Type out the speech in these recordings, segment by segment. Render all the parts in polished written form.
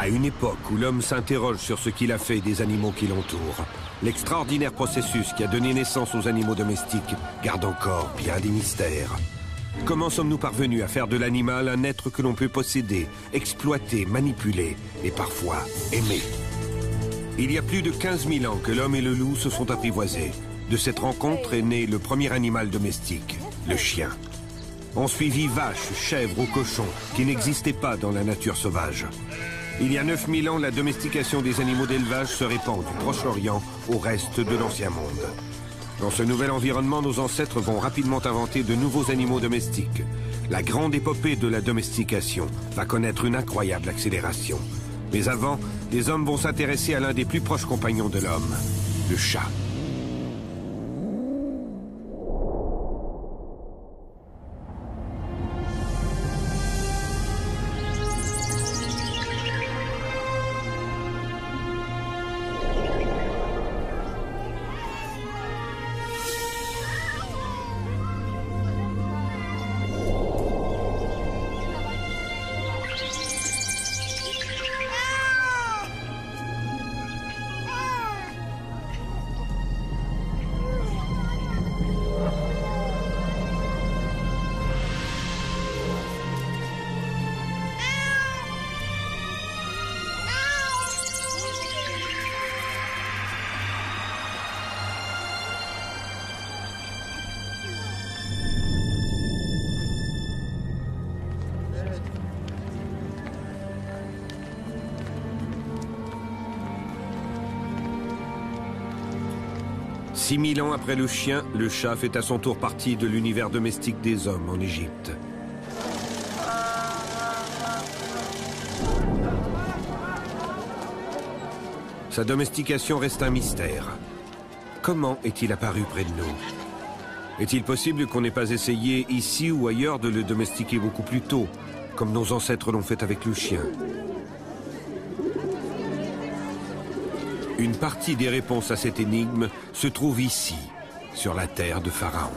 À une époque où l'homme s'interroge sur ce qu'il a fait des animaux qui l'entourent, l'extraordinaire processus qui a donné naissance aux animaux domestiques garde encore bien des mystères. Comment sommes-nous parvenus à faire de l'animal un être que l'on peut posséder, exploiter, manipuler et parfois aimer? Il y a plus de 15 000 ans que l'homme et le loup se sont apprivoisés. De cette rencontre est né le premier animal domestique, le chien. On suivit vaches, chèvres ou cochons qui n'existaient pas dans la nature sauvage. Il y a 9000 ans, la domestication des animaux d'élevage se répand du Proche-Orient au reste de l'Ancien Monde. Dans ce nouvel environnement, nos ancêtres vont rapidement inventer de nouveaux animaux domestiques. La grande épopée de la domestication va connaître une incroyable accélération. Mais avant, les hommes vont s'intéresser à l'un des plus proches compagnons de l'homme, le chat. « 6000 ans après le chien, le chat fait à son tour partie de l'univers domestique des hommes en Égypte. Sa domestication reste un mystère. Comment est-il apparu près de nous? Est-il possible qu'on n'ait pas essayé ici ou ailleurs de le domestiquer beaucoup plus tôt, comme nos ancêtres l'ont fait avec le chien? Une partie des réponses à cette énigme se trouve ici, sur la terre de Pharaon.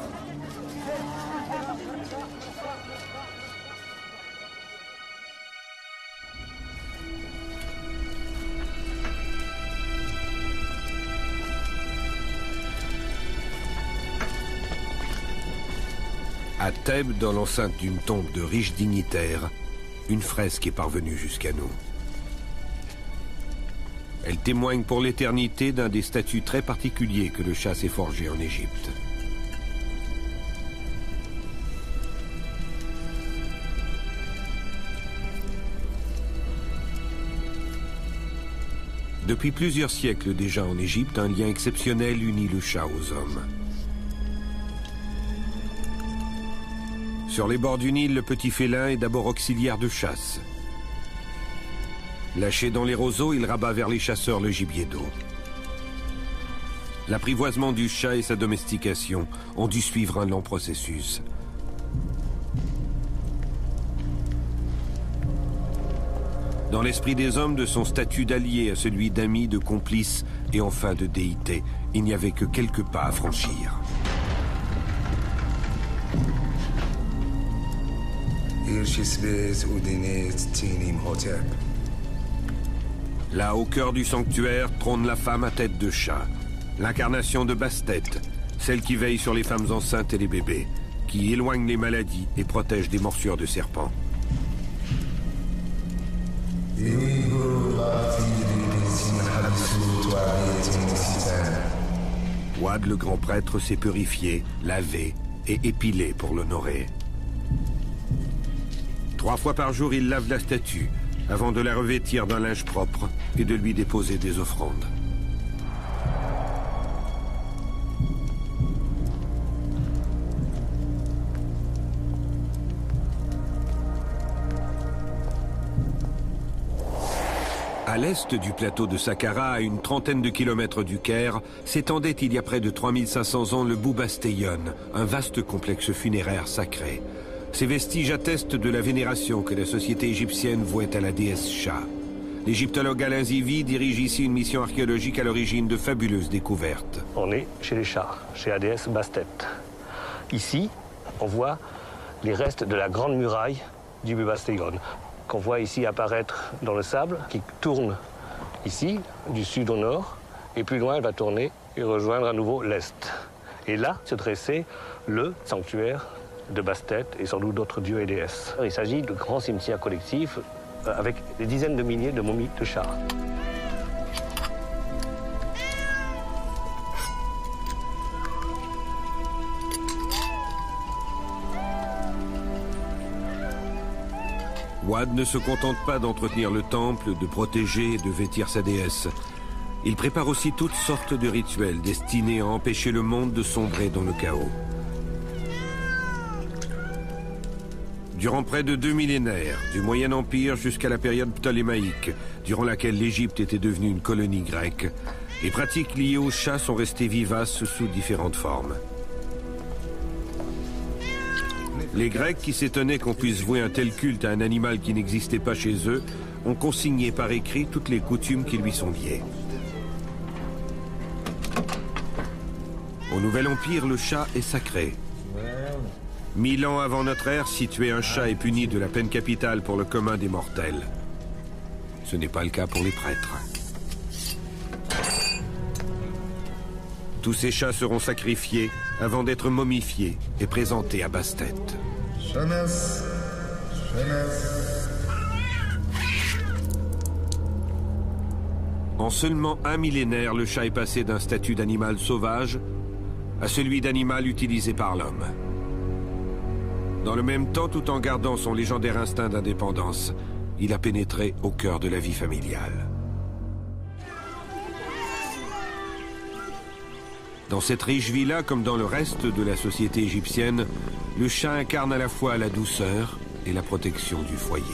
À Thèbes, dans l'enceinte d'une tombe de riches dignitaires, une fresque est parvenue jusqu'à nous. Elle témoigne pour l'éternité d'un des statuts très particuliers que le chat s'est forgé en Égypte. Depuis plusieurs siècles déjà en Égypte, un lien exceptionnel unit le chat aux hommes. Sur les bords du Nil, le petit félin est d'abord auxiliaire de chasse. Lâché dans les roseaux, il rabat vers les chasseurs le gibier d'eau. L'apprivoisement du chat et sa domestication ont dû suivre un long processus. Dans l'esprit des hommes, de son statut d'allié à celui d'ami, de complice et enfin de déité, il n'y avait que quelques pas à franchir. Là, au cœur du sanctuaire, trône la femme à tête de chat, l'incarnation de Bastet, celle qui veille sur les femmes enceintes et les bébés, qui éloigne les maladies et protège des morsures de serpents. Ouad, le grand prêtre, s'est purifié, lavé et épilé pour l'honorer. 3 fois par jour, il lave la statue, avant de la revêtir d'un linge propre et de lui déposer des offrandes. À l'est du plateau de Saqqara, à une trentaine de kilomètres du Caire, s'étendait il y a près de 3500 ans le Boubasteyon, un vaste complexe funéraire sacré. Ces vestiges attestent de la vénération que la société égyptienne vouait à la déesse Shah. L'égyptologue Alain Zivi dirige ici une mission archéologique à l'origine de fabuleuses découvertes. On est chez les Shah, chez la déesse Bastet. Ici, on voit les restes de la grande muraille du Boubasteyon, qu'on voit ici apparaître dans le sable, qui tourne ici, du sud au nord, et plus loin, elle va tourner et rejoindre à nouveau l'est. Et là se dressait le sanctuaire de Bastet et sans doute d'autres dieux et déesses. Il s'agit de grands cimetières collectifs avec des dizaines de milliers de momies de chars. Wad ne se contente pas d'entretenir le temple, de protéger et de vêtir sa déesse. Il prépare aussi toutes sortes de rituels destinés à empêcher le monde de sombrer dans le chaos. Durant près de 2 millénaires, du Moyen Empire jusqu'à la période ptolémaïque, durant laquelle l'Égypte était devenue une colonie grecque, les pratiques liées aux chats sont restées vivaces sous différentes formes. Les Grecs, qui s'étonnaient qu'on puisse vouer un tel culte à un animal qui n'existait pas chez eux, ont consigné par écrit toutes les coutumes qui lui sont liées. Au Nouvel Empire, le chat est sacré. 1000 ans avant notre ère, si tuer un chat est puni de la peine capitale pour le commun des mortels. Ce n'est pas le cas pour les prêtres. Tous ces chats seront sacrifiés avant d'être momifiés et présentés à Bastet. En seulement 1 millénaire, le chat est passé d'un statut d'animal sauvage à celui d'animal utilisé par l'homme. Dans le même temps, tout en gardant son légendaire instinct d'indépendance, il a pénétré au cœur de la vie familiale. Dans cette riche villa, comme dans le reste de la société égyptienne, le chat incarne à la fois la douceur et la protection du foyer.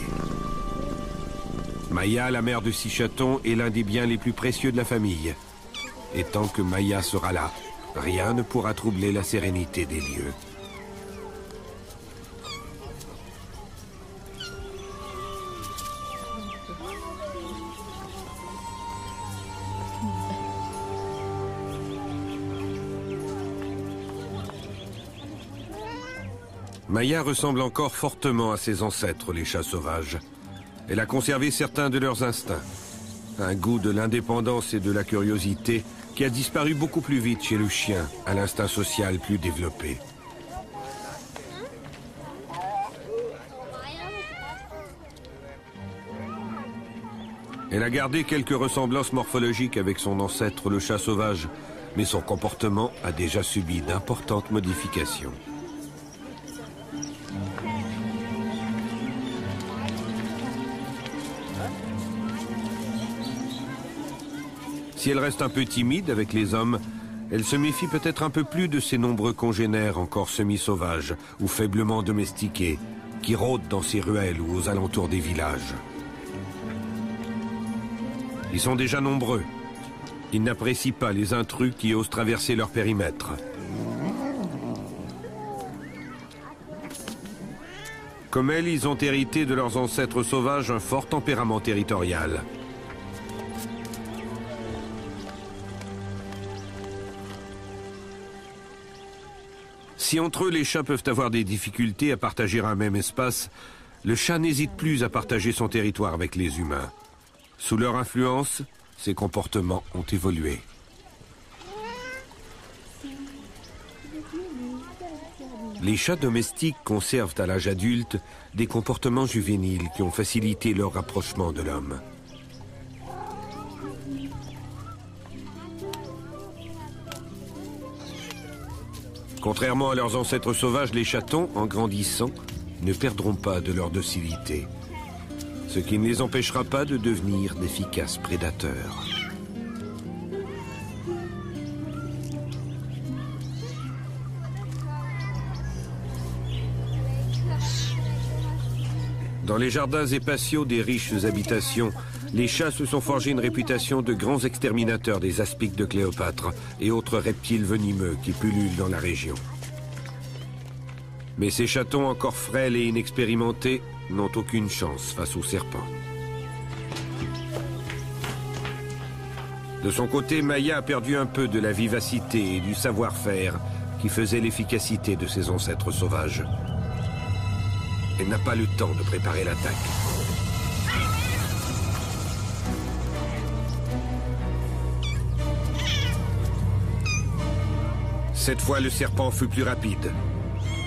Maya, la mère de 6 chatons, est l'un des biens les plus précieux de la famille. Et tant que Maya sera là, rien ne pourra troubler la sérénité des lieux. Maya ressemble encore fortement à ses ancêtres, les chats sauvages. Elle a conservé certains de leurs instincts. Un goût de l'indépendance et de la curiosité qui a disparu beaucoup plus vite chez le chien, à l'instinct social plus développé. Elle a gardé quelques ressemblances morphologiques avec son ancêtre, le chat sauvage, mais son comportement a déjà subi d'importantes modifications. Si elle reste un peu timide avec les hommes, elle se méfie peut-être un peu plus de ses nombreux congénères encore semi-sauvages ou faiblement domestiqués, qui rôdent dans ses ruelles ou aux alentours des villages. Ils sont déjà nombreux. Ils n'apprécient pas les intrus qui osent traverser leur périmètre. Comme elle, ils ont hérité de leurs ancêtres sauvages un fort tempérament territorial. Si entre eux les chats peuvent avoir des difficultés à partager un même espace, le chat n'hésite plus à partager son territoire avec les humains. Sous leur influence, ses comportements ont évolué. Les chats domestiques conservent à l'âge adulte des comportements juvéniles qui ont facilité leur rapprochement de l'homme. Contrairement à leurs ancêtres sauvages, les chatons, en grandissant, ne perdront pas de leur docilité, ce qui ne les empêchera pas de devenir d'efficaces prédateurs. Dans les jardins et patios des riches habitations, les chats se sont forgés une réputation de grands exterminateurs des aspics de Cléopâtre et autres reptiles venimeux qui pullulent dans la région. Mais ces chatons encore frêles et inexpérimentés n'ont aucune chance face aux serpents. De son côté, Maya a perdu un peu de la vivacité et du savoir-faire qui faisait l'efficacité de ses ancêtres sauvages. Elle n'a pas le temps de préparer l'attaque. Cette fois, le serpent fut plus rapide.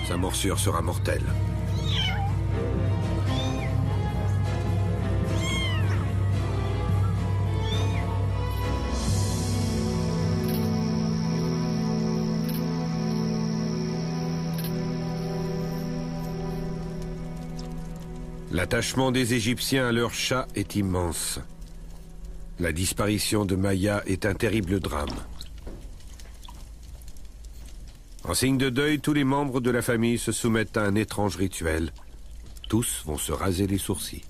Sa morsure sera mortelle. L'attachement des Égyptiens à leur chat est immense. La disparition de Maya est un terrible drame. En signe de deuil, tous les membres de la famille se soumettent à un étrange rituel. Tous vont se raser les sourcils.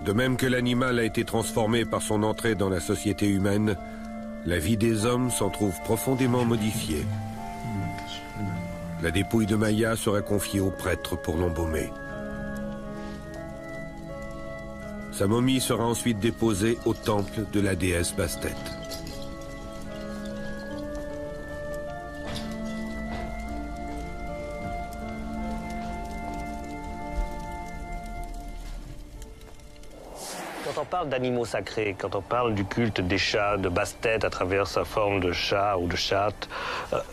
De même que l'animal a été transformé par son entrée dans la société humaine, la vie des hommes s'en trouve profondément modifiée. La dépouille de Maya sera confiée au prêtre pour l'embaumer. Sa momie sera ensuite déposée au temple de la déesse Bastet. Quand on parle d'animaux sacrés, quand on parle du culte des chats, de Bastet à travers sa forme de chat ou de chatte,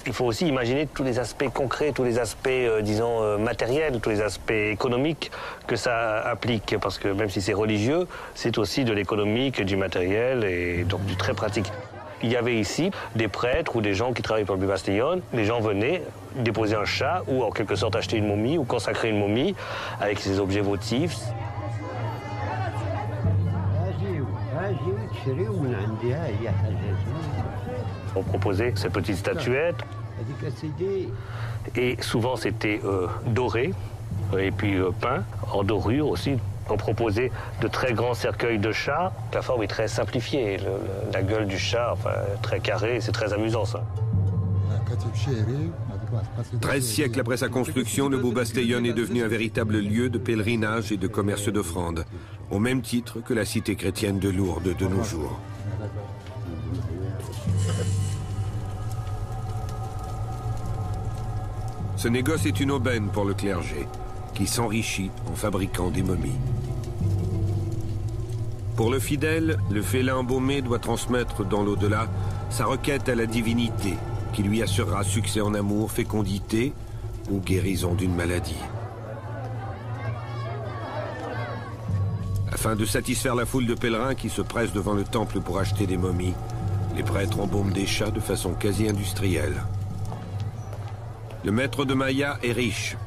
il faut aussi imaginer tous les aspects concrets, tous les aspects, disons, matériels, tous les aspects économiques que ça implique. Parce que même si c'est religieux, c'est aussi de l'économique, du matériel et donc du très pratique. Il y avait ici des prêtres ou des gens qui travaillaient pour le Bubastillon. Les gens venaient déposer un chat ou en quelque sorte acheter une momie ou consacrer une momie avec ses objets votifs. On proposait ces petites statuettes et souvent c'était doré et puis peint en dorure aussi. On proposait de très grands cercueils de chats. La forme est très simplifiée, la gueule du chat, enfin, très carrée, c'est très amusant ça. 13 siècles après sa construction, le Bubastillon est devenu un véritable lieu de pèlerinage et de commerce d'offrandes, au même titre que la cité chrétienne de Lourdes de nos jours. Ce négoce est une aubaine pour le clergé, qui s'enrichit en fabriquant des momies. Pour le fidèle, le félin embaumé doit transmettre dans l'au-delà sa requête à la divinité, qui lui assurera succès en amour, fécondité ou guérison d'une maladie. Afin de satisfaire la foule de pèlerins qui se pressent devant le temple pour acheter des momies, les prêtres embaument des chats de façon quasi industrielle. Le maître de Maya est riche.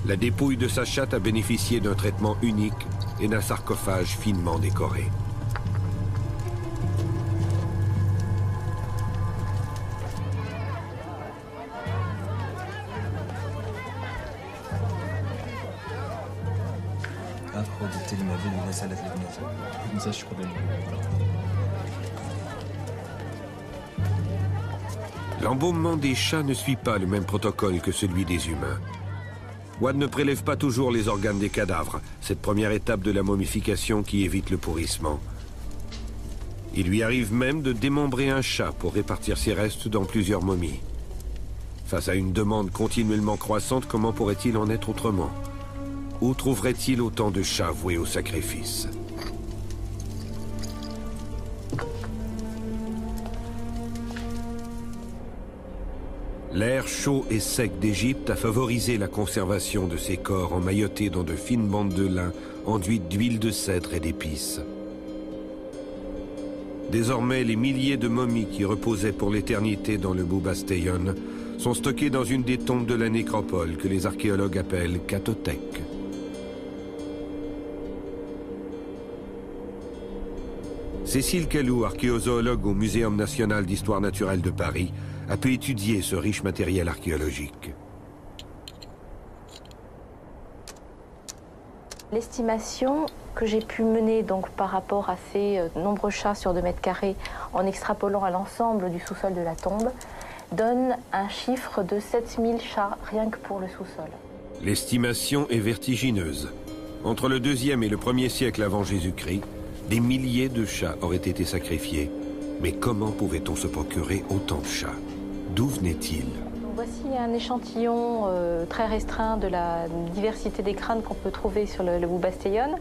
La dépouille de sa chatte a bénéficié d'un traitement unique et d'un sarcophage finement décoré. L'embaumement des chats ne suit pas le même protocole que celui des humains. Wad ne prélève pas toujours les organes des cadavres, cette première étape de la momification qui évite le pourrissement. Il lui arrive même de démembrer un chat pour répartir ses restes dans plusieurs momies. Face à une demande continuellement croissante, comment pourrait-il en être autrement? Où trouverait-il autant de chats voués au sacrifice? L'air chaud et sec d'Égypte a favorisé la conservation de ces corps emmaillotés dans de fines bandes de lin enduites d'huile de cèdre et d'épices. Désormais, les milliers de momies qui reposaient pour l'éternité dans le Bubastillon sont stockées dans une des tombes de la nécropole que les archéologues appellent catothèque. Cécile Callou, archéozoologue au Muséum national d'histoire naturelle de Paris, a pu étudier ce riche matériel archéologique. L'estimation que j'ai pu mener donc par rapport à ces nombreux chats sur 2 mètres carrés en extrapolant à l'ensemble du sous-sol de la tombe donne un chiffre de 7000 chats rien que pour le sous-sol. L'estimation est vertigineuse. Entre le 2e et le 1er siècle avant Jésus-Christ, des milliers de chats auraient été sacrifiés. Mais comment pouvait-on se procurer autant de chats? D'où venaient-ils? Voici un échantillon très restreint de la diversité des crânes qu'on peut trouver sur le Boubastellone.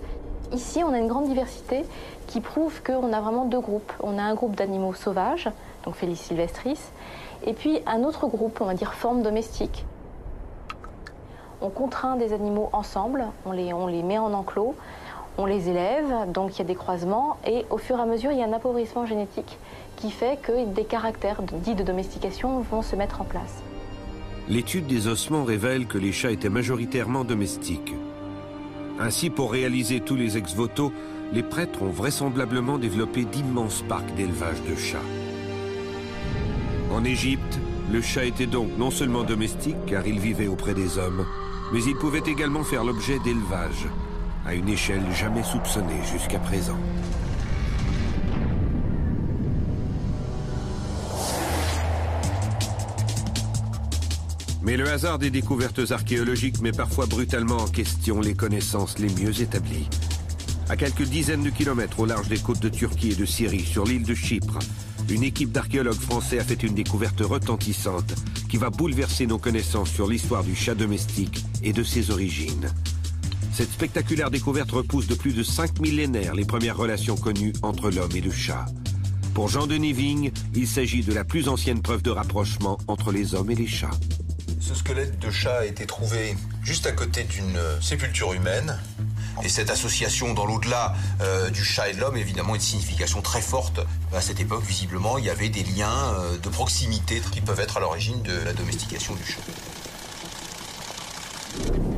Ici, on a une grande diversité qui prouve qu'on a vraiment deux groupes. On a un groupe d'animaux sauvages, donc Felis sylvestris, et puis un autre groupe, on va dire forme domestique. On contraint des animaux ensemble, on les met en enclos, on les élève, donc il y a des croisements, et au fur et à mesure, il y a un appauvrissement génétique qui fait que des caractères dits de domestication vont se mettre en place. L'étude des ossements révèle que les chats étaient majoritairement domestiques. Ainsi, pour réaliser tous les ex-voto, les prêtres ont vraisemblablement développé d'immenses parcs d'élevage de chats. En Égypte, le chat était donc non seulement domestique, car il vivait auprès des hommes, mais il pouvait également faire l'objet d'élevage, à une échelle jamais soupçonnée jusqu'à présent. Mais le hasard des découvertes archéologiques met parfois brutalement en question les connaissances les mieux établies. À quelques dizaines de kilomètres au large des côtes de Turquie et de Syrie, sur l'île de Chypre, une équipe d'archéologues français a fait une découverte retentissante qui va bouleverser nos connaissances sur l'histoire du chat domestique et de ses origines. Cette spectaculaire découverte repousse de plus de 5 millénaires les premières relations connues entre l'homme et le chat. Pour Jean-Denis Vigne, il s'agit de la plus ancienne preuve de rapprochement entre les hommes et les chats. Ce squelette de chat a été trouvé juste à côté d'une sépulture humaine. Et cette association dans l'au-delà du chat et de l'homme, évidemment, une signification très forte. À cette époque, visiblement, il y avait des liens de proximité qui peuvent être à l'origine de la domestication du chat.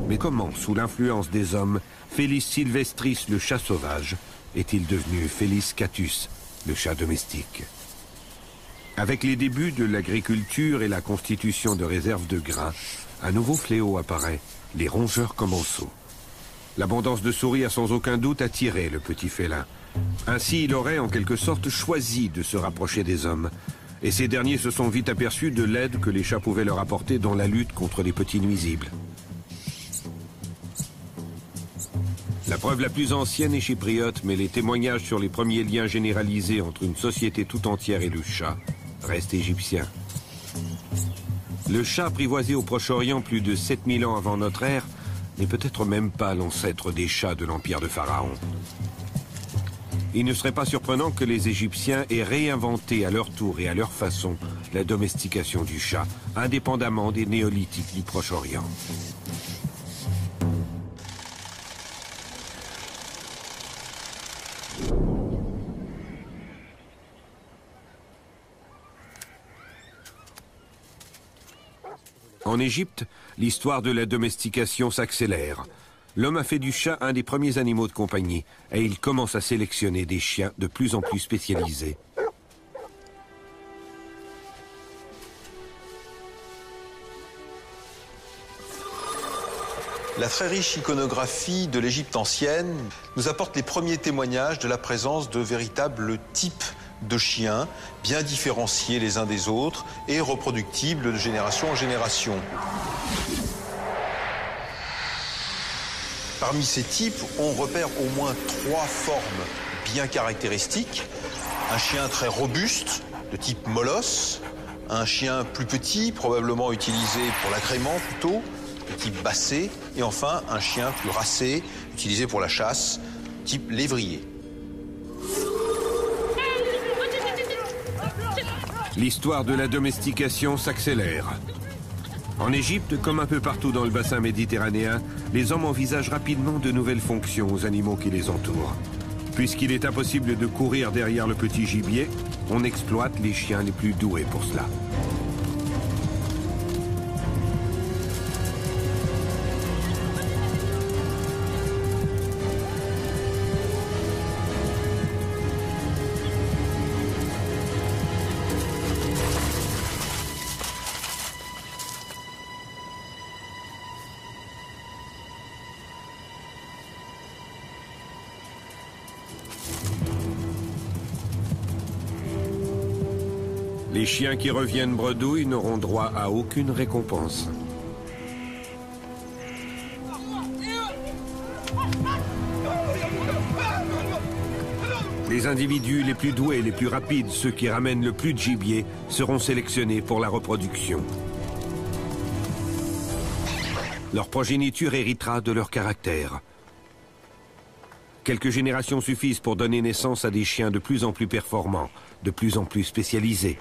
Mais comment, sous l'influence des hommes, Felis sylvestris, le chat sauvage, est-il devenu Felis catus, le chat domestique? Avec les débuts de l'agriculture et la constitution de réserves de grains, un nouveau fléau apparaît, les rongeurs commensaux. L'abondance de souris a sans aucun doute attiré le petit félin. Ainsi, il aurait en quelque sorte choisi de se rapprocher des hommes. Et ces derniers se sont vite aperçus de l'aide que les chats pouvaient leur apporter dans la lutte contre les petits nuisibles. La preuve la plus ancienne est chypriote, mais les témoignages sur les premiers liens généralisés entre une société tout entière et le chat restent égyptiens. Le chat apprivoisé au Proche-Orient plus de 7000 ans avant notre ère n'est peut-être même pas l'ancêtre des chats de l'Empire de Pharaon. Il ne serait pas surprenant que les Égyptiens aient réinventé à leur tour et à leur façon la domestication du chat, indépendamment des néolithiques du Proche-Orient. En Égypte, l'histoire de la domestication s'accélère. L'homme a fait du chat un des premiers animaux de compagnie et il commence à sélectionner des chiens de plus en plus spécialisés. La très riche iconographie de l'Égypte ancienne nous apporte les premiers témoignages de la présence de véritables types de chiens, bien différenciés les uns des autres et reproductibles de génération en génération. Parmi ces types, on repère au moins 3 formes bien caractéristiques. Un chien très robuste, de type molosse, un chien plus petit, probablement utilisé pour l'agrément plutôt, de type basset, et enfin un chien plus racé, utilisé pour la chasse, type lévrier. L'histoire de la domestication s'accélère. En Égypte, comme un peu partout dans le bassin méditerranéen, les hommes envisagent rapidement de nouvelles fonctions aux animaux qui les entourent. Puisqu'il est impossible de courir derrière le petit gibier, on exploite les chiens les plus doués pour cela. Les chiens qui reviennent bredouilles n'auront droit à aucune récompense. Les individus les plus doués, les plus rapides, ceux qui ramènent le plus de gibier, seront sélectionnés pour la reproduction. Leur progéniture héritera de leur caractère. Quelques générations suffisent pour donner naissance à des chiens de plus en plus performants, de plus en plus spécialisés.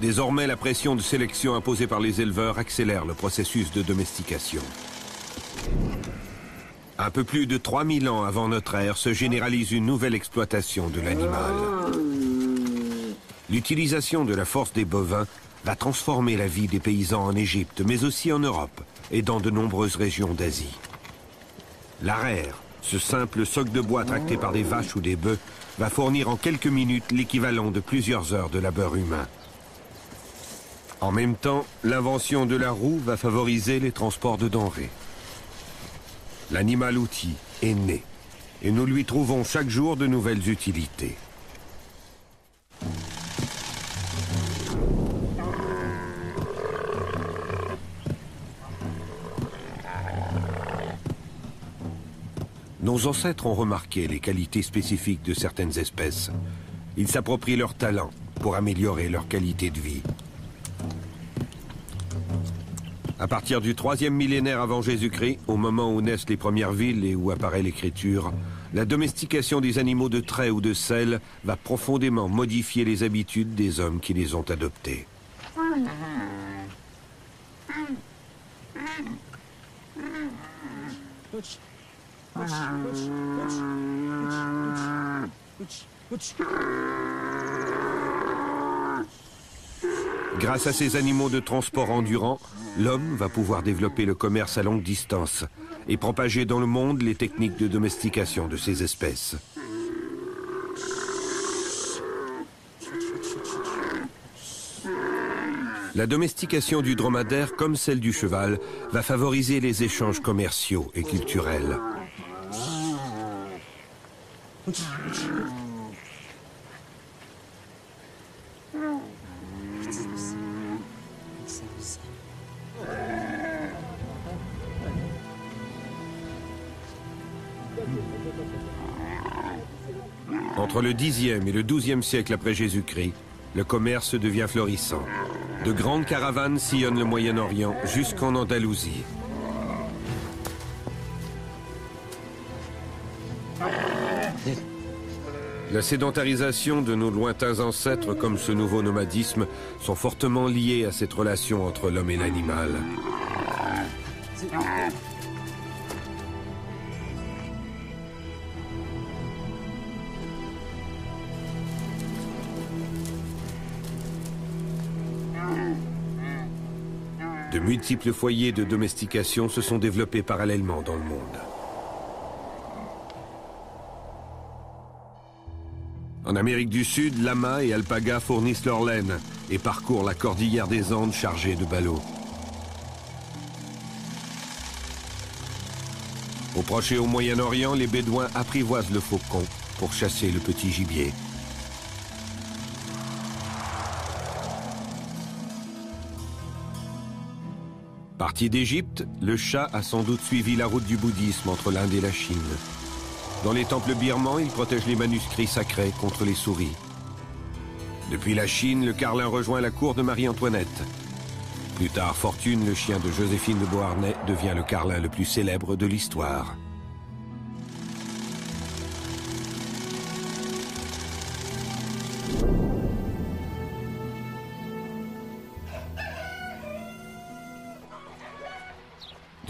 Désormais, la pression de sélection imposée par les éleveurs accélère le processus de domestication. Un peu plus de 3000 ans avant notre ère se généralise une nouvelle exploitation de l'animal. L'utilisation de la force des bovins va transformer la vie des paysans en Égypte, mais aussi en Europe et dans de nombreuses régions d'Asie. L'arère, ce simple soc de bois tracté par des vaches ou des bœufs, va fournir en quelques minutes l'équivalent de plusieurs heures de labeur humain. En même temps, l'invention de la roue va favoriser les transports de denrées. L'animal-outil est né, et nous lui trouvons chaque jour de nouvelles utilités. Nos ancêtres ont remarqué les qualités spécifiques de certaines espèces. Ils s'approprient leur talent pour améliorer leur qualité de vie. À partir du 3e millénaire avant Jésus-Christ, au moment où naissent les premières villes et où apparaît l'écriture, la domestication des animaux de trait ou de selle va profondément modifier les habitudes des hommes qui les ont adoptés. Grâce à ces animaux de transport endurants, l'homme va pouvoir développer le commerce à longue distance et propager dans le monde les techniques de domestication de ces espèces. La domestication du dromadaire, comme celle du cheval, va favoriser les échanges commerciaux et culturels. Entre le Xe et le XIIe siècle après Jésus-Christ, le commerce devient florissant. De grandes caravanes sillonnent le Moyen-Orient jusqu'en Andalousie. La sédentarisation de nos lointains ancêtres comme ce nouveau nomadisme sont fortement liés à cette relation entre l'homme et l'animal. De multiples foyers de domestication se sont développés parallèlement dans le monde. En Amérique du Sud, lamas et alpagas fournissent leur laine et parcourent la cordillère des Andes chargée de ballots. Au Proche et au Moyen-Orient, les Bédouins apprivoisent le faucon pour chasser le petit gibier. Parti d'Égypte, le chat a sans doute suivi la route du bouddhisme entre l'Inde et la Chine. Dans les temples birmans, il protège les manuscrits sacrés contre les souris. Depuis la Chine, le carlin rejoint la cour de Marie-Antoinette. Plus tard, Fortune, le chien de Joséphine de Beauharnais, devient le carlin le plus célèbre de l'histoire.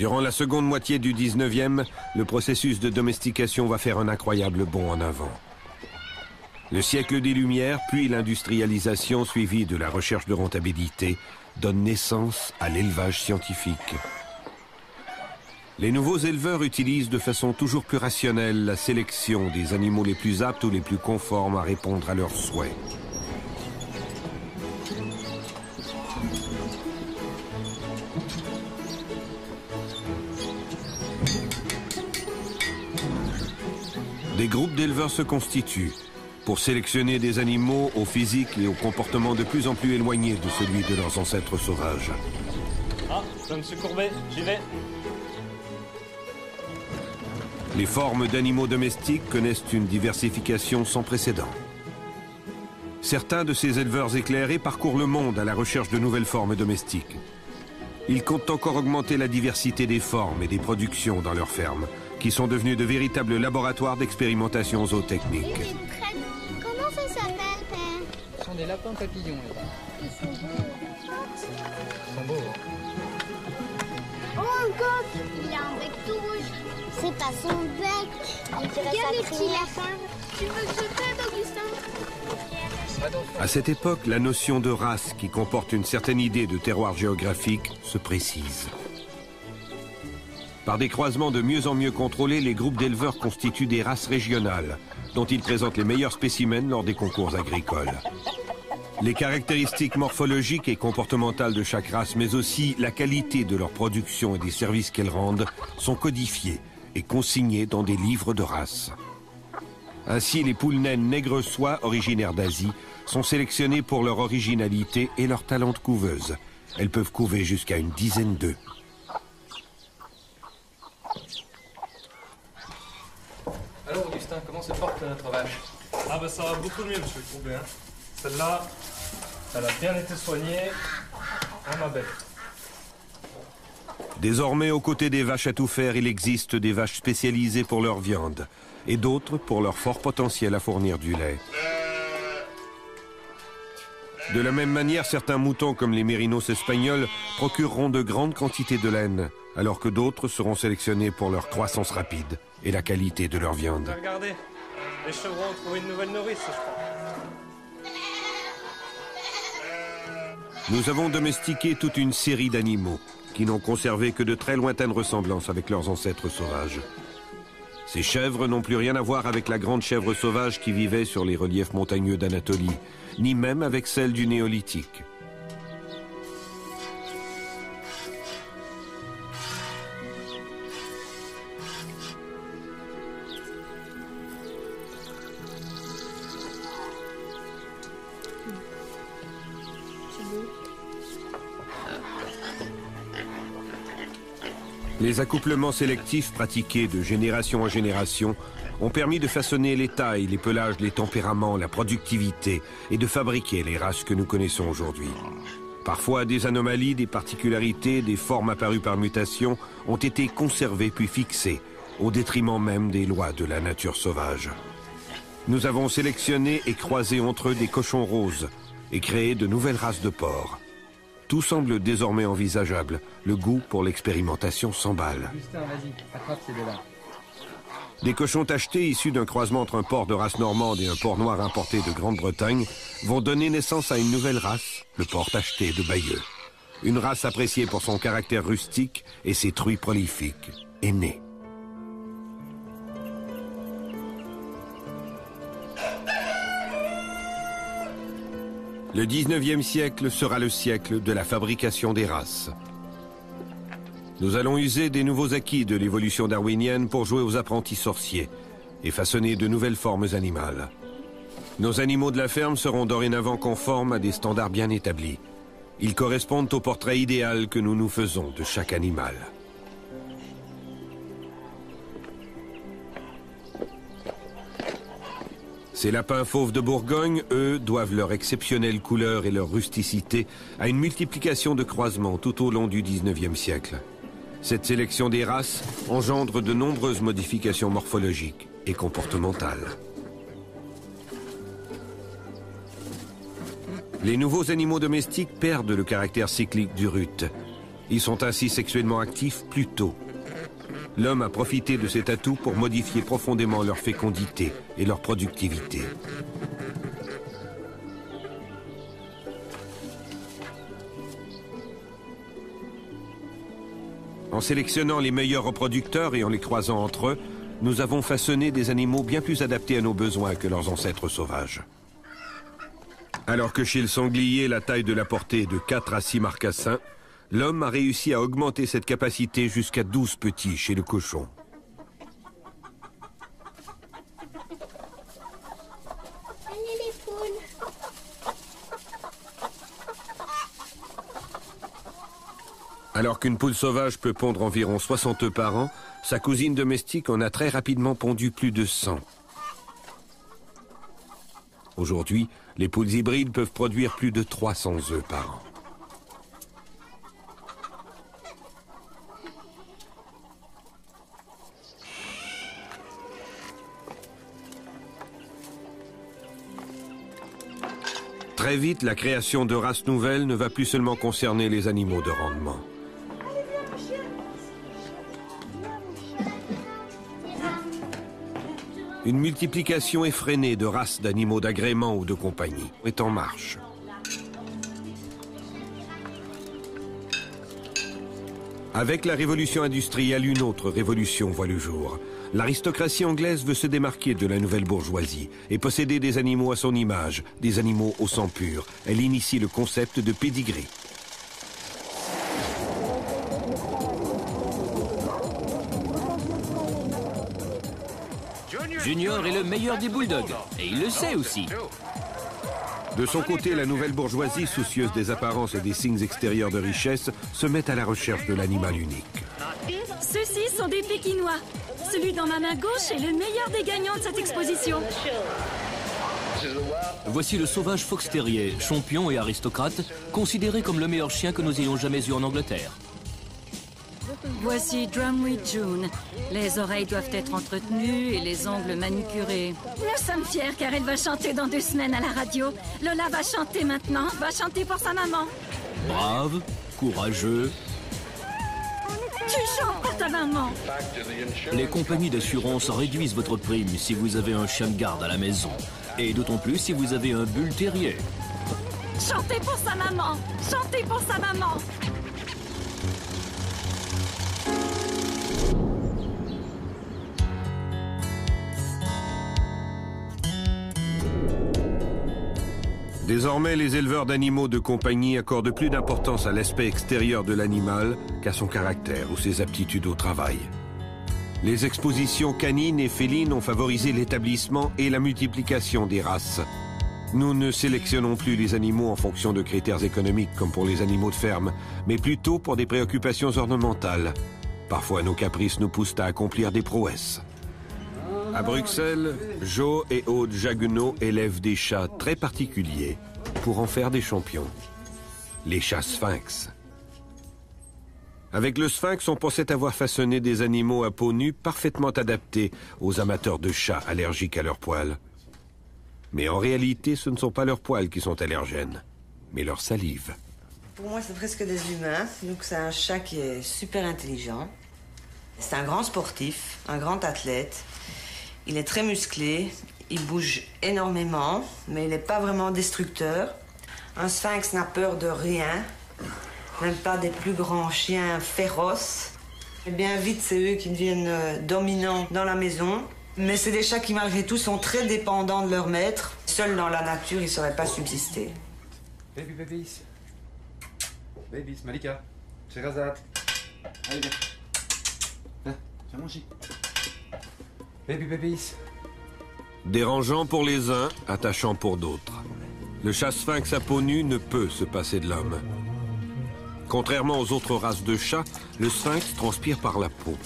Durant la seconde moitié du 19e, le processus de domestication va faire un incroyable bond en avant. Le siècle des Lumières, puis l'industrialisation suivie de la recherche de rentabilité, donne naissance à l'élevage scientifique. Les nouveaux éleveurs utilisent de façon toujours plus rationnelle la sélection des animaux les plus aptes ou les plus conformes à répondre à leurs souhaits. Des groupes d'éleveurs se constituent pour sélectionner des animaux au physique et au comportement de plus en plus éloigné de celui de leurs ancêtres sauvages. Ah, je me suis courbé, j'y vais. Les formes d'animaux domestiques connaissent une diversification sans précédent. Certains de ces éleveurs éclairés parcourent le monde à la recherche de nouvelles formes domestiques. Ils comptent encore augmenter la diversité des formes et des productions dans leurs fermes, qui sont devenues de véritables laboratoires d'expérimentation zootechnique. Comment ça s'appelle, Père? Ce sont des lapins papillons, là. Ils sont beaux. Ils sont beaux, hein. Oh, un coq! Il a un bec tout rouge. C'est pas son bec. On dirait ça. Les petits lapins. Tu veux que je t'aide, Augustin? À cette époque, la notion de race, qui comporte une certaine idée de terroir géographique, se précise. Par des croisements de mieux en mieux contrôlés, les groupes d'éleveurs constituent des races régionales, dont ils présentent les meilleurs spécimens lors des concours agricoles. Les caractéristiques morphologiques et comportementales de chaque race, mais aussi la qualité de leur production et des services qu'elles rendent, sont codifiées et consignées dans des livres de race. Ainsi, les poules naines nègre soie, originaires d'Asie, sont sélectionnées pour leur originalité et leur talent de couveuse. Elles peuvent couver jusqu'à une dizaine d'œufs. Alors, Augustin, comment se porte notre vache? Ah bah ça va beaucoup mieux, monsieur Courbet. Hein. Celle-là, elle a bien été soignée. Hein, ma belle. Désormais, aux côtés des vaches à tout faire, il existe des vaches spécialisées pour leur viande et d'autres pour leur fort potentiel à fournir du lait. De la même manière, certains moutons comme les mérinos espagnols procureront de grandes quantités de laine, alors que d'autres seront sélectionnés pour leur croissance rapide et la qualité de leur viande. Regardez, les chevrons ont trouvé une nouvelle nourrice, je crois. Nous avons domestiqué toute une série d'animaux qui n'ont conservé que de très lointaines ressemblances avec leurs ancêtres sauvages. Ces chèvres n'ont plus rien à voir avec la grande chèvre sauvage qui vivait sur les reliefs montagneux d'Anatolie, ni même avec celle du néolithique. Les accouplements sélectifs pratiqués de génération en génération ont permis de façonner les tailles, les pelages, les tempéraments, la productivité et de fabriquer les races que nous connaissons aujourd'hui. Parfois, des anomalies, des particularités, des formes apparues par mutation ont été conservées puis fixées, au détriment même des lois de la nature sauvage. Nous avons sélectionné et croisé entre eux des cochons roses et créé de nouvelles races de porcs. Tout semble désormais envisageable. Le goût pour l'expérimentation s'emballe. Augustin, vas-y, attrape ces deux-là. Des cochons tachetés issus d'un croisement entre un porc de race normande et un porc noir importé de Grande-Bretagne vont donner naissance à une nouvelle race, le porc tacheté de Bayeux. Une race appréciée pour son caractère rustique et ses truies prolifiques, est née. Le 19e siècle sera le siècle de la fabrication des races. Nous allons user des nouveaux acquis de l'évolution darwinienne pour jouer aux apprentis sorciers et façonner de nouvelles formes animales. Nos animaux de la ferme seront dorénavant conformes à des standards bien établis. Ils correspondent au portrait idéal que nous nous faisons de chaque animal. Ces lapins fauves de Bourgogne, eux, doivent leur exceptionnelle couleur et leur rusticité à une multiplication de croisements tout au long du 19e siècle. Cette sélection des races engendre de nombreuses modifications morphologiques et comportementales. Les nouveaux animaux domestiques perdent le caractère cyclique du rut. Ils sont ainsi sexuellement actifs plus tôt. L'homme a profité de cet atout pour modifier profondément leur fécondité et leur productivité. En sélectionnant les meilleurs reproducteurs et en les croisant entre eux, nous avons façonné des animaux bien plus adaptés à nos besoins que leurs ancêtres sauvages. Alors que chez le sanglier, la taille de la portée est de 4 à 6 marcassins, l'homme a réussi à augmenter cette capacité jusqu'à 12 petits chez le cochon. Allez les poules. Alors qu'une poule sauvage peut pondre environ 60 œufs par an, sa cousine domestique en a très rapidement pondu plus de 100. Aujourd'hui, les poules hybrides peuvent produire plus de 300 œufs par an. Très vite, la création de races nouvelles ne va plus seulement concerner les animaux de rendement. Une multiplication effrénée de races d'animaux d'agrément ou de compagnie est en marche. Avec la révolution industrielle, une autre révolution voit le jour. L'aristocratie anglaise veut se démarquer de la nouvelle bourgeoisie et posséder des animaux à son image, des animaux au sang pur. Elle initie le concept de pédigré. Junior est le meilleur des bulldogs, et il le sait aussi. De son côté, la nouvelle bourgeoisie, soucieuse des apparences et des signes extérieurs de richesse, se met à la recherche de l'animal unique. Ceux-ci sont des Pékinois. Celui dans ma main gauche est le meilleur des gagnants de cette exposition. Voici le sauvage fox terrier, champion et aristocrate, considéré comme le meilleur chien que nous ayons jamais eu en Angleterre. Voici Drumwee June. Les oreilles doivent être entretenues et les ongles manucurés. Nous sommes fiers car elle va chanter dans 2 semaines à la radio. Lola va chanter maintenant, va chanter pour sa maman. Brave, courageux. Tu chantes pour ta maman. Les compagnies d'assurance réduisent votre prime si vous avez un chien de garde à la maison. Et d'autant plus si vous avez un bull terrier. Chantez pour sa maman. Chantez pour sa maman. Désormais, les éleveurs d'animaux de compagnie accordent plus d'importance à l'aspect extérieur de l'animal qu'à son caractère ou ses aptitudes au travail. Les expositions canines et félines ont favorisé l'établissement et la multiplication des races. Nous ne sélectionnons plus les animaux en fonction de critères économiques comme pour les animaux de ferme, mais plutôt pour des préoccupations ornementales. Parfois, nos caprices nous poussent à accomplir des prouesses. À Bruxelles, Jo et Aude Jaguenot élèvent des chats très particuliers pour en faire des champions. Les chats sphinx. Avec le sphinx, on pensait avoir façonné des animaux à peau nue parfaitement adaptés aux amateurs de chats allergiques à leurs poils. Mais en réalité, ce ne sont pas leurs poils qui sont allergènes, mais leur salive. Pour moi, c'est presque des humains. Donc c'est un chat qui est super intelligent. C'est un grand sportif, un grand athlète. Il est très musclé, il bouge énormément, mais il n'est pas vraiment destructeur. Un sphinx n'a peur de rien, même pas des plus grands chiens féroces. Et bien vite, c'est eux qui deviennent dominants dans la maison. Mais c'est des chats qui, malgré tout, sont très dépendants de leur maître. Seuls dans la nature, ils ne sauraient pas subsister. Babies. Babies, Malika, Sherazade. Allez, viens. Viens manger. Babies. Dérangeant pour les uns, attachant pour d'autres. Le chat sphinx à peau nue ne peut se passer de l'homme. Contrairement aux autres races de chats, le sphinx transpire par la peau,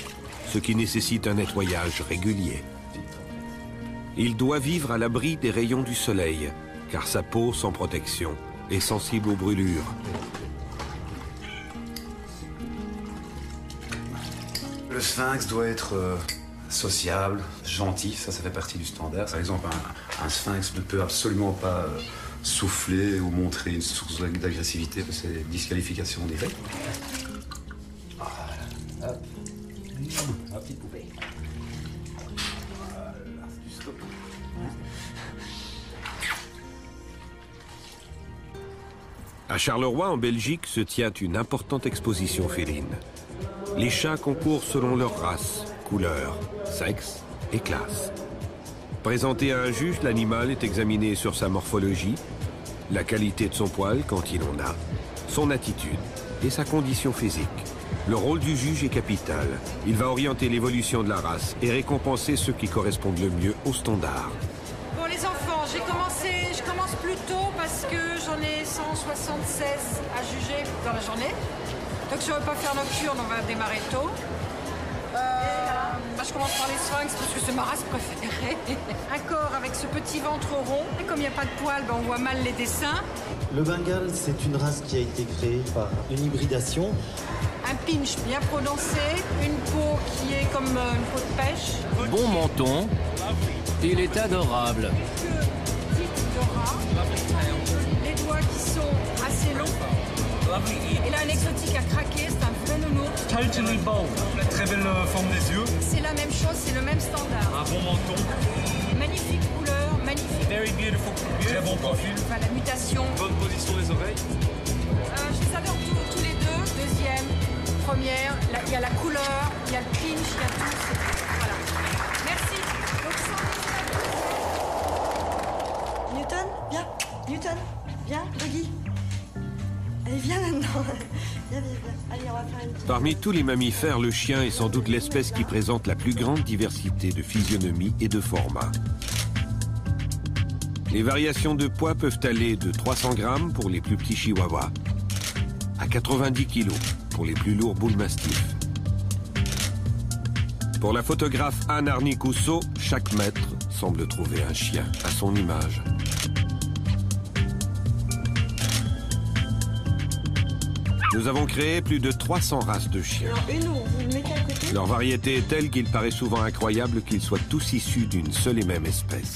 ce qui nécessite un nettoyage régulier. Il doit vivre à l'abri des rayons du soleil, car sa peau, sans protection, est sensible aux brûlures. Le sphinx doit être sociable, gentil, ça fait partie du standard. Par exemple, un sphinx ne peut absolument pas souffler ou montrer une source d'agressivité, c'est disqualification directe. Voilà. Hop. Hop, petite poupée. Voilà, du stop. À Charleroi, en Belgique, se tient une importante exposition féline. Les chats concourent selon leur race, couleur, sexe et classe. Présenté à un juge, l'animal est examiné sur sa morphologie, la qualité de son poil quand il en a, son attitude et sa condition physique. Le rôle du juge est capital. Il va orienter l'évolution de la race et récompenser ceux qui correspondent le mieux aux standards. Pour les enfants, je commence plus tôt parce que j'en ai 176 à juger dans la journée. Donc si on ne veut pas faire nocturne, on va démarrer tôt. Je commence par les sphinx parce que c'est ma race préférée. Un corps avec ce petit ventre rond. Et comme il n'y a pas de poils, on voit mal les dessins. Le Bengale, c'est une race qui a été créée par une hybridation. Un pinch bien prononcé, une peau qui est comme une peau de pêche. Bon menton, il est adorable. Les doigts qui sont assez longs. Il a un exotique à craquer, c'est un vrai nounours. Totally bold. La très belle forme des yeux. C'est la même chose, c'est le même standard. Un bon menton. Magnifique couleur, magnifique. Very beautiful. Très bon profil. Enfin, la mutation. Bonne position des oreilles. Je les adore tous les deux. Deuxième, première. Il y a la couleur, il y a le pinch, il y a tout. Voilà. Merci. Donc, Newton, viens. Newton, viens. Buggy. Allez, viens maintenant. Viens. Allez, on va faire une petite... Parmi tous les mammifères, le chien est sans doute l'espèce qui présente la plus grande diversité de physionomie et de format. Les variations de poids peuvent aller de 300 grammes pour les plus petits chihuahuas à 90 kilos pour les plus lourds boules mastifs. Pour la photographe Anne Arnicousseau, chaque maître semble trouver un chien à son image. Nous avons créé plus de 300 races de chiens. Alors, une, vous le mettez à côté. Leur variété est telle qu'il paraît souvent incroyable qu'ils soient tous issus d'une seule et même espèce.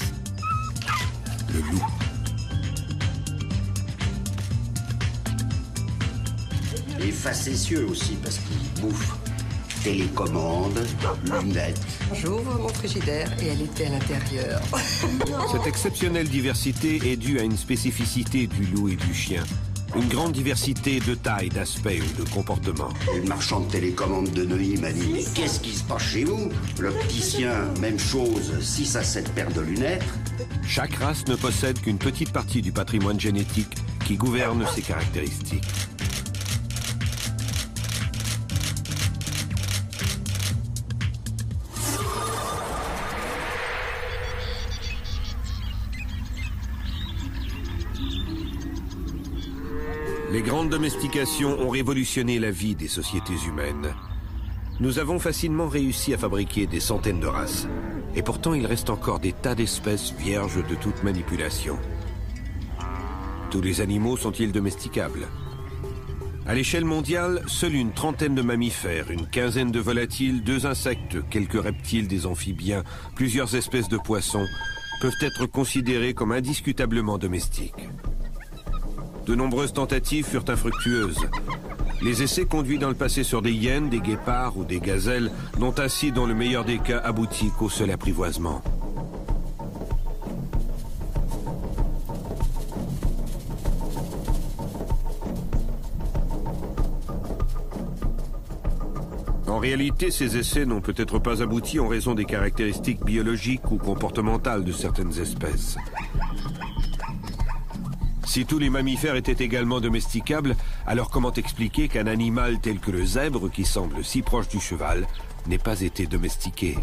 Le loup. Et facétieux aussi, parce qu'il bouffe. Télécommande, lunettes. J'ouvre mon frigidaire et elle était à l'intérieur. Cette exceptionnelle diversité est due à une spécificité du loup et du chien. Une grande diversité de taille, d'aspect ou de comportement. Et le marchand de télécommande de Neuilly m'a dit « Mais qu'est-ce qui se passe chez vous ?» L'opticien, même chose, 6 à 7 paires de lunettes. Chaque race ne possède qu'une petite partie du patrimoine génétique qui gouverne ses caractéristiques. Les grandes domestications ont révolutionné la vie des sociétés humaines. Nous avons facilement réussi à fabriquer des centaines de races. Et pourtant, il reste encore des tas d'espèces vierges de toute manipulation. Tous les animaux sont-ils domesticables? À l'échelle mondiale, seule une trentaine de mammifères, une quinzaine de volatiles, 2 insectes, quelques reptiles, des amphibiens, plusieurs espèces de poissons peuvent être considérés comme indiscutablement domestiques. De nombreuses tentatives furent infructueuses. Les essais conduits dans le passé sur des hyènes, des guépards ou des gazelles n'ont ainsi, dans le meilleur des cas, abouti qu'au seul apprivoisement. En réalité, ces essais n'ont peut-être pas abouti en raison des caractéristiques biologiques ou comportementales de certaines espèces. Si tous les mammifères étaient également domesticables, alors comment expliquer qu'un animal tel que le zèbre, qui semble si proche du cheval, n'ait pas été domestiqué?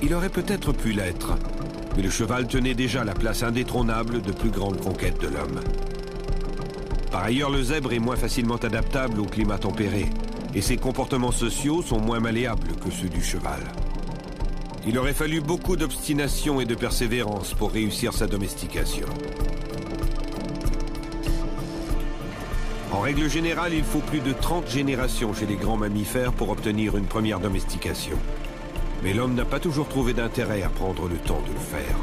Il aurait peut-être pu l'être, mais le cheval tenait déjà la place indétrônable de plus grandes conquêtes de l'homme. Par ailleurs, le zèbre est moins facilement adaptable au climat tempéré, et ses comportements sociaux sont moins malléables que ceux du cheval. Il aurait fallu beaucoup d'obstination et de persévérance pour réussir sa domestication. En règle générale, il faut plus de 30 générations chez les grands mammifères pour obtenir une première domestication. Mais l'homme n'a pas toujours trouvé d'intérêt à prendre le temps de le faire.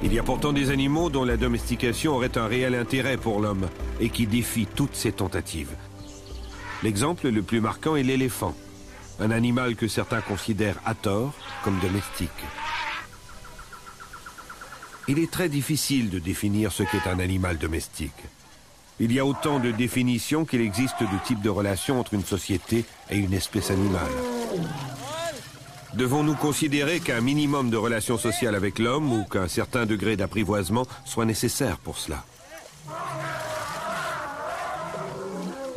Il y a pourtant des animaux dont la domestication aurait un réel intérêt pour l'homme et qui défient toutes ces tentatives. L'exemple le plus marquant est l'éléphant, un animal que certains considèrent à tort comme domestique. Il est très difficile de définir ce qu'est un animal domestique. Il y a autant de définitions qu'il existe de types de relations entre une société et une espèce animale. Devons-nous considérer qu'un minimum de relations sociales avec l'homme ou qu'un certain degré d'apprivoisement soit nécessaire pour cela?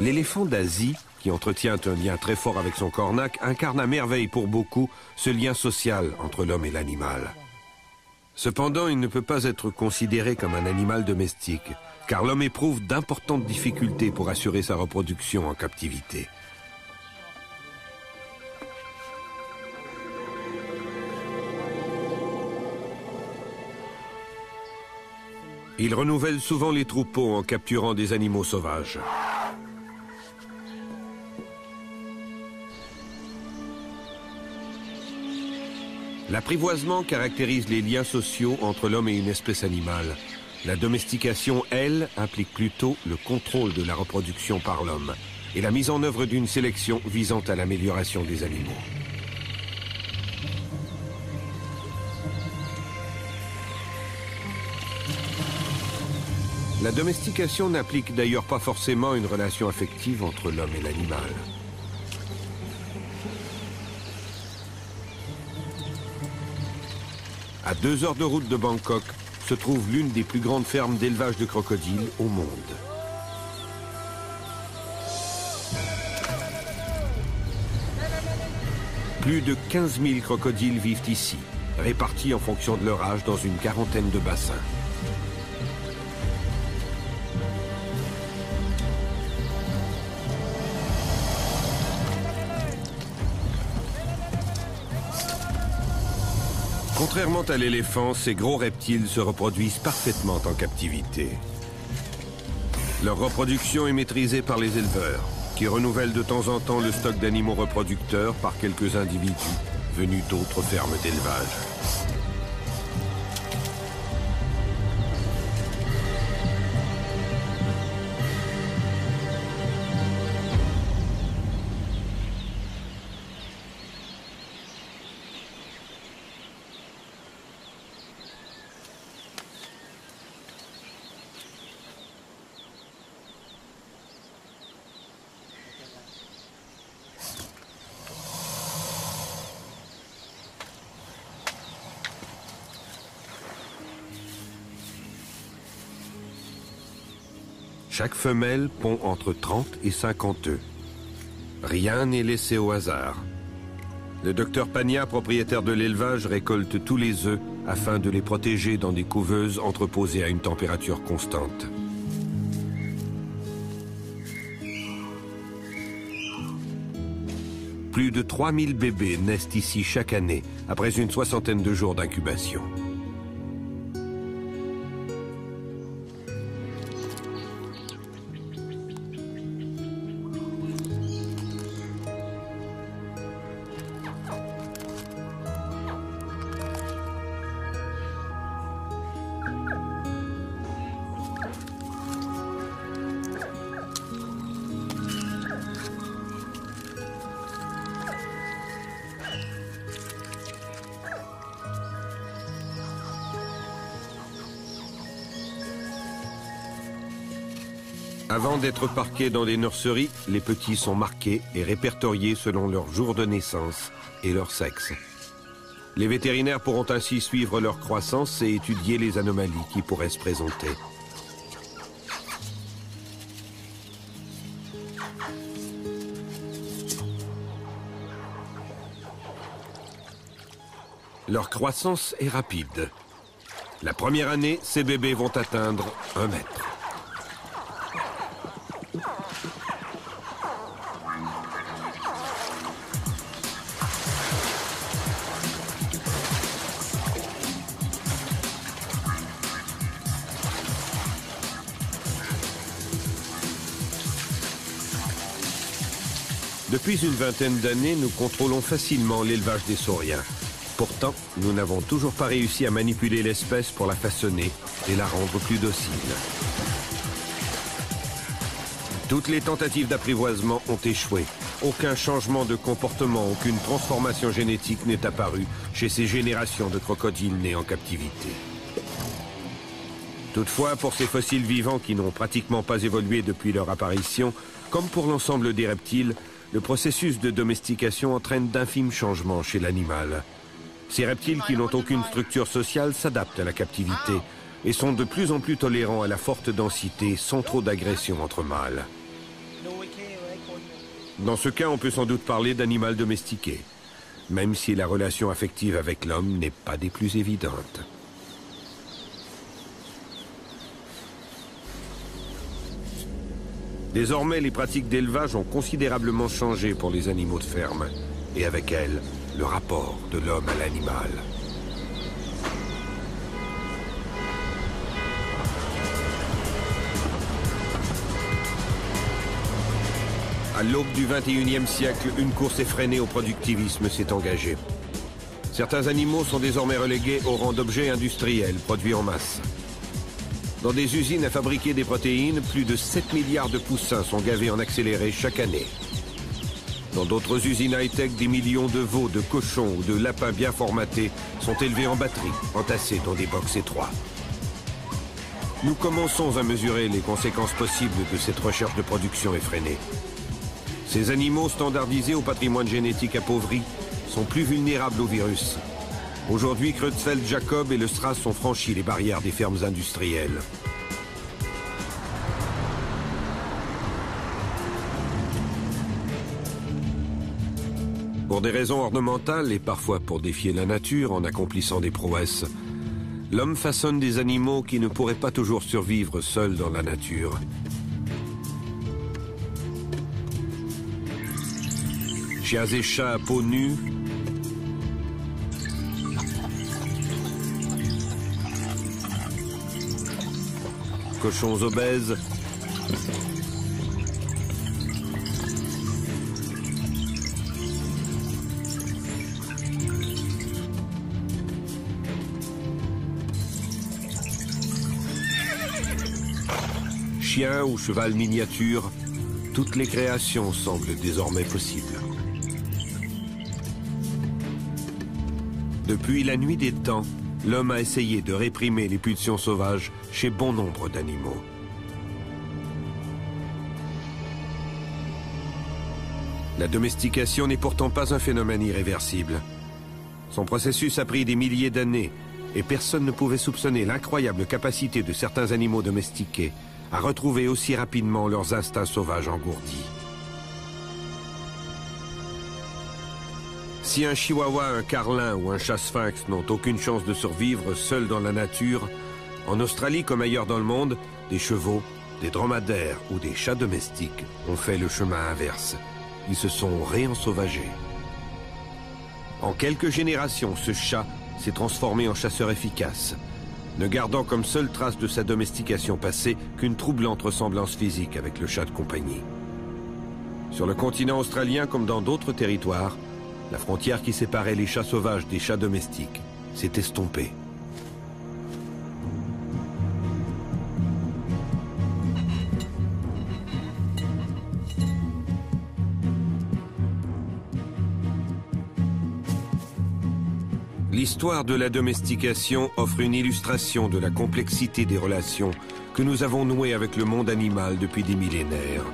L'éléphant d'Asie, qui entretient un lien très fort avec son cornac, incarne à merveille pour beaucoup ce lien social entre l'homme et l'animal. Cependant, il ne peut pas être considéré comme un animal domestique, car l'homme éprouve d'importantes difficultés pour assurer sa reproduction en captivité. Il renouvelle souvent les troupeaux en capturant des animaux sauvages. L'apprivoisement caractérise les liens sociaux entre l'homme et une espèce animale. La domestication, elle, implique plutôt le contrôle de la reproduction par l'homme et la mise en œuvre d'une sélection visant à l'amélioration des animaux. La domestication n'implique d'ailleurs pas forcément une relation affective entre l'homme et l'animal. À 2 heures de route de Bangkok se trouve l'une des plus grandes fermes d'élevage de crocodiles au monde. Plus de 15 000 crocodiles vivent ici, répartis en fonction de leur âge dans une quarantaine de bassins. Contrairement à l'éléphant, ces gros reptiles se reproduisent parfaitement en captivité. Leur reproduction est maîtrisée par les éleveurs, qui renouvellent de temps en temps le stock d'animaux reproducteurs par quelques individus venus d'autres fermes d'élevage. Chaque femelle pond entre 30 et 50 œufs. Rien n'est laissé au hasard. Le docteur Pania, propriétaire de l'élevage, récolte tous les œufs afin de les protéger dans des couveuses entreposées à une température constante. Plus de 3000 bébés naissent ici chaque année, après une 60aine de jours d'incubation. Avant d'être parqués dans des nurseries, les petits sont marqués et répertoriés selon leur jour de naissance et leur sexe. Les vétérinaires pourront ainsi suivre leur croissance et étudier les anomalies qui pourraient se présenter. Leur croissance est rapide. La première année, ces bébés vont atteindre 1 mètre. Depuis une vingtaine d'années, nous contrôlons facilement l'élevage des sauriens. Pourtant, nous n'avons toujours pas réussi à manipuler l'espèce pour la façonner et la rendre plus docile. Toutes les tentatives d'apprivoisement ont échoué. Aucun changement de comportement, aucune transformation génétique n'est apparue chez ces générations de crocodiles nés en captivité. Toutefois, pour ces fossiles vivants qui n'ont pratiquement pas évolué depuis leur apparition, comme pour l'ensemble des reptiles, le processus de domestication entraîne d'infimes changements chez l'animal. Ces reptiles qui n'ont aucune structure sociale s'adaptent à la captivité et sont de plus en plus tolérants à la forte densité sans trop d'agression entre mâles. Dans ce cas, on peut sans doute parler d'animal domestiqué, même si la relation affective avec l'homme n'est pas des plus évidentes. Désormais, les pratiques d'élevage ont considérablement changé pour les animaux de ferme, et avec elles, le rapport de l'homme à l'animal. À l'aube du XXIe siècle, une course effrénée au productivisme s'est engagée. Certains animaux sont désormais relégués au rang d'objets industriels produits en masse. Dans des usines à fabriquer des protéines, plus de 7 milliards de poussins sont gavés en accéléré chaque année. Dans d'autres usines high-tech, des millions de veaux, de cochons ou de lapins bien formatés sont élevés en batterie, entassés dans des box étroits. Nous commençons à mesurer les conséquences possibles de cette recherche de production effrénée. Ces animaux standardisés au patrimoine génétique appauvri sont plus vulnérables au virus. Aujourd'hui, Creutzfeldt Jacob et le SRAS ont franchi les barrières des fermes industrielles. Pour des raisons ornementales et parfois pour défier la nature en accomplissant des prouesses, l'homme façonne des animaux qui ne pourraient pas toujours survivre seuls dans la nature. Chiens et chats à peau nue, cochons obèses, chien ou cheval miniature, toutes les créations semblent désormais possibles. Depuis la nuit des temps, l'homme a essayé de réprimer les pulsions sauvages chez bon nombre d'animaux. La domestication n'est pourtant pas un phénomène irréversible. Son processus a pris des milliers d'années et personne ne pouvait soupçonner l'incroyable capacité de certains animaux domestiqués à retrouver aussi rapidement leurs instincts sauvages engourdis. Si un chihuahua, un carlin ou un chat sphinx n'ont aucune chance de survivre seuls dans la nature, en Australie comme ailleurs dans le monde, des chevaux, des dromadaires ou des chats domestiques ont fait le chemin inverse. Ils se sont réensauvagés. En quelques générations, ce chat s'est transformé en chasseur efficace, ne gardant comme seule trace de sa domestication passée qu'une troublante ressemblance physique avec le chat de compagnie. Sur le continent australien comme dans d'autres territoires, la frontière qui séparait les chats sauvages des chats domestiques s'est estompée. L'histoire de la domestication offre une illustration de la complexité des relations que nous avons nouées avec le monde animal depuis des millénaires.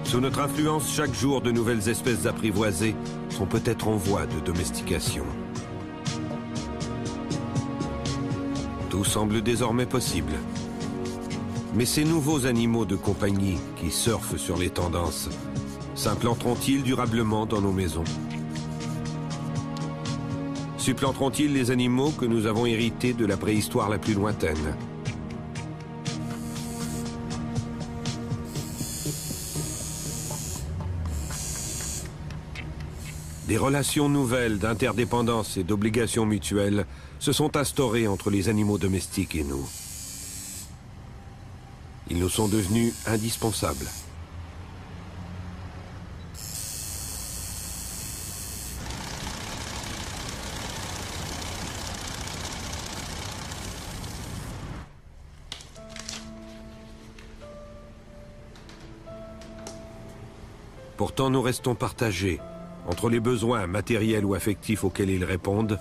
Sous notre influence, chaque jour, de nouvelles espèces apprivoisées sont peut-être en voie de domestication. Tout semble désormais possible. Mais ces nouveaux animaux de compagnie qui surfent sur les tendances s'implanteront-ils durablement dans nos maisons? Supplanteront-ils les animaux que nous avons hérités de la préhistoire la plus lointaine? Des relations nouvelles d'interdépendance et d'obligations mutuelles se sont instaurées entre les animaux domestiques et nous. Ils nous sont devenus indispensables. Pourtant, nous restons partagés entre les besoins matériels ou affectifs auxquels ils répondent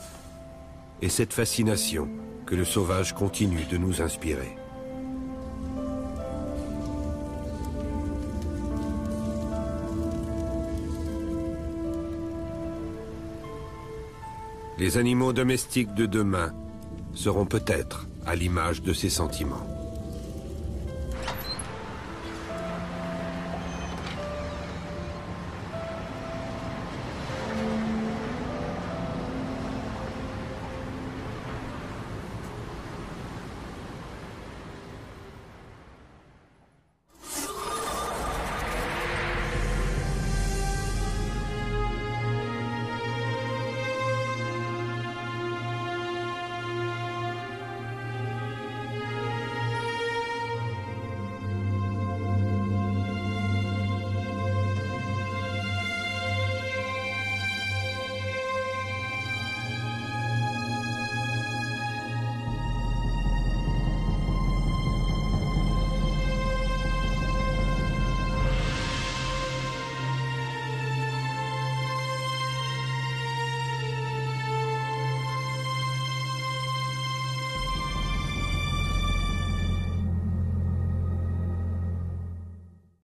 et cette fascination que le sauvage continue de nous inspirer. Les animaux domestiques de demain seront peut-être à l'image de ces sentiments.